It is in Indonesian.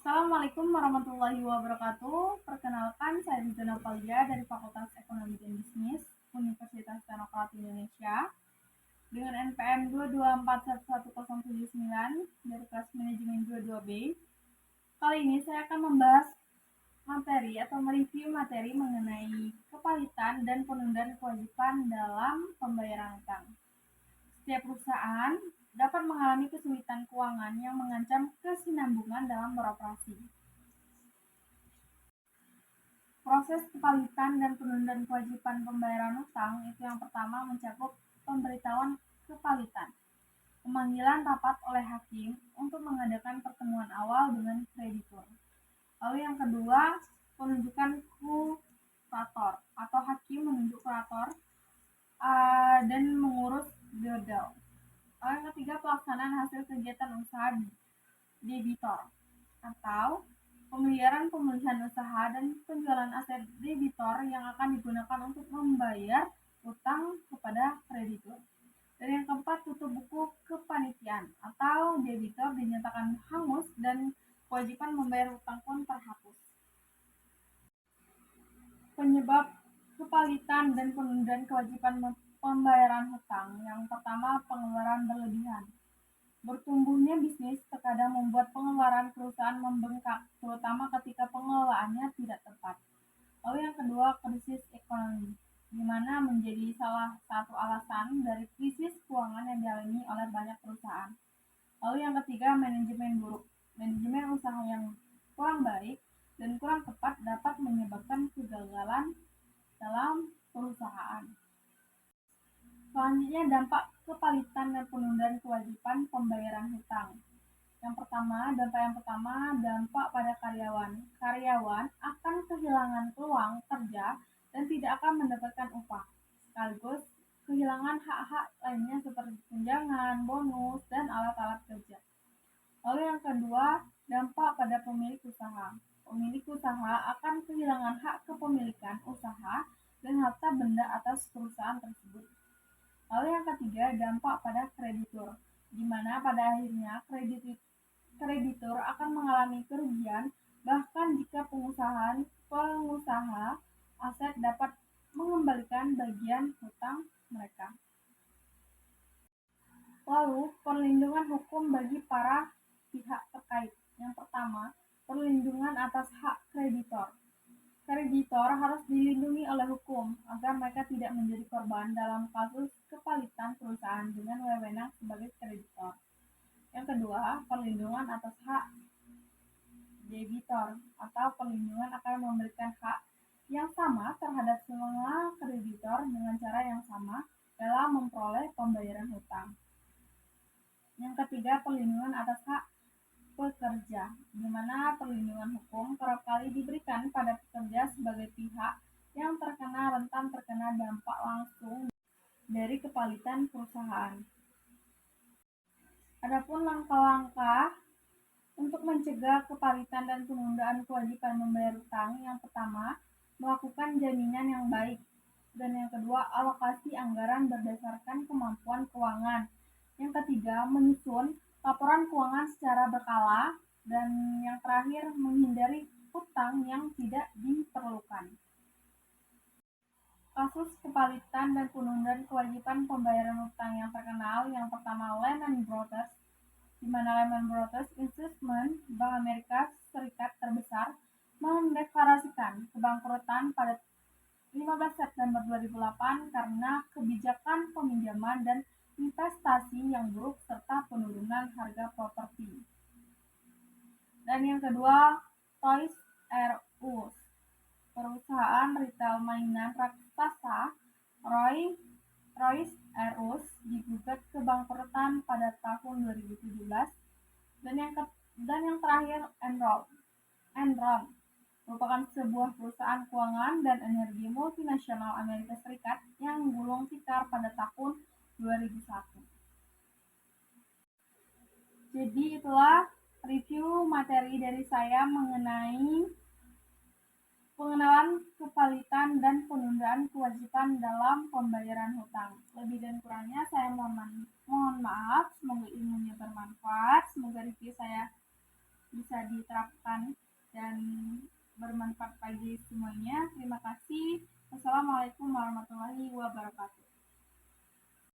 Assalamualaikum warahmatullahi wabarakatuh. Perkenalkan, saya Rizal Natalia dari Fakultas Ekonomi dan Bisnis Universitas Teknokrat Indonesia dengan NPM 2241179 dari kelas manajemen 22B. Kali ini saya akan membahas materi atau mereview materi mengenai kepalitan dan penundaan kewajiban dalam pembayaran utang. Setiap perusahaan dapat mengalami kesulitan keuangan yang mengancam kesinambungan dalam beroperasi. Proses kepalitan dan penundaan kewajiban pembayaran utang itu yang pertama mencakup pemberitahuan kepalitan, pemanggilan rapat oleh hakim untuk mengadakan pertemuan awal dengan kreditur. Lalu yang kedua, penunjukan kurator atau hakim menunjuk kurator dan mengurus dodal. Lalu yang ketiga, pelaksanaan hasil kegiatan usaha debitor atau pemulihan usaha dan penjualan aset debitor yang akan digunakan untuk membayar utang kepada kreditur. Dan yang keempat, tutup buku kepanitiaan atau debitor dinyatakan hangus dan kewajiban membayar utang pun terhapus. Penyebab kepalitan dan penundaan kewajiban pembayaran hutang. Yang pertama, pengeluaran berlebihan. Bertumbuhnya bisnis terkadang membuat pengeluaran perusahaan membengkak, terutama ketika pengelolaannya tidak tepat. Lalu yang kedua, krisis ekonomi, di mana menjadi salah satu alasan dari krisis keuangan yang dialami oleh banyak perusahaan. Lalu yang ketiga, manajemen buruk. Manajemen usaha yang kurang baik dan kurang tepat dapat menyebabkan kegagalan dalam perusahaan. Selanjutnya, dampak kepalitan dan penundaan kewajiban pembayaran hutang. Dampak pada karyawan. Karyawan akan kehilangan peluang kerja dan tidak akan mendapatkan upah, sekaligus kehilangan hak-hak lainnya seperti tunjangan, bonus, dan alat-alat kerja. Lalu yang kedua, dampak pada pemilik usaha. Pemilik usaha akan kehilangan hak kepemilikan usaha dan harta benda atas perusahaan tersebut. Lalu yang ketiga, dampak pada kreditur, di mana pada akhirnya kreditur akan mengalami kerugian bahkan jika pengusaha aset dapat mengembalikan bagian hutang mereka. Lalu, perlindungan hukum bagi para pihak terkait. Yang pertama, perlindungan atas hak kreditor. Kreditor harus dilindungi oleh hukum agar mereka tidak menjadi korban dalam kasus kepalitan perusahaan dengan wewenang sebagai kreditor. Yang kedua, perlindungan atas hak debitor atau perlindungan akan memberikan hak yang sama terhadap semua kreditor dengan cara yang sama dalam memperoleh pembayaran hutang. Yang ketiga, perlindungan atas hak pekerja, di mana perlindungan hukum kerap kali diberikan pada pekerja sebagai pihak yang rentan terkena dampak langsung dari kepalitan perusahaan. Adapun langkah-langkah untuk mencegah kepalitan dan penundaan kewajiban membayar utang, yang pertama, melakukan jaminan yang baik, dan yang kedua, alokasi anggaran berdasarkan kemampuan keuangan. Yang ketiga, menyusun laporan keuangan secara berkala, dan yang terakhir, menghindari utang yang tidak diperlukan. Kasus kepalitan dan penundaan kewajiban pembayaran utang yang terkenal, yang pertama Lehman Brothers, di mana Lehman Brothers Investment Bank Amerika Serikat terbesar mendeklarasikan kebangkrutan pada 15 September 2008 karena kebijakan peminjaman dan investasi yang buruk serta penurunan harga properti. Dan yang kedua, Toys R Us, perusahaan retail mainan raksasa Toys R Us digugat kebangkrutan pada tahun 2017. Dan yang terakhir, Enron merupakan sebuah perusahaan keuangan dan energi multinasional Amerika Serikat yang gulung tikar pada tahun 2001. Jadi itulah review materi dari saya mengenai pengenalan kepalitan dan penundaan kewajiban dalam pembayaran hutang. Lebih dan kurangnya saya mohon maaf. Semoga ilmunya bermanfaat. Semoga review saya bisa diterapkan dan bermanfaat bagi semuanya. Terima kasih. Wassalamualaikum warahmatullahi wabarakatuh.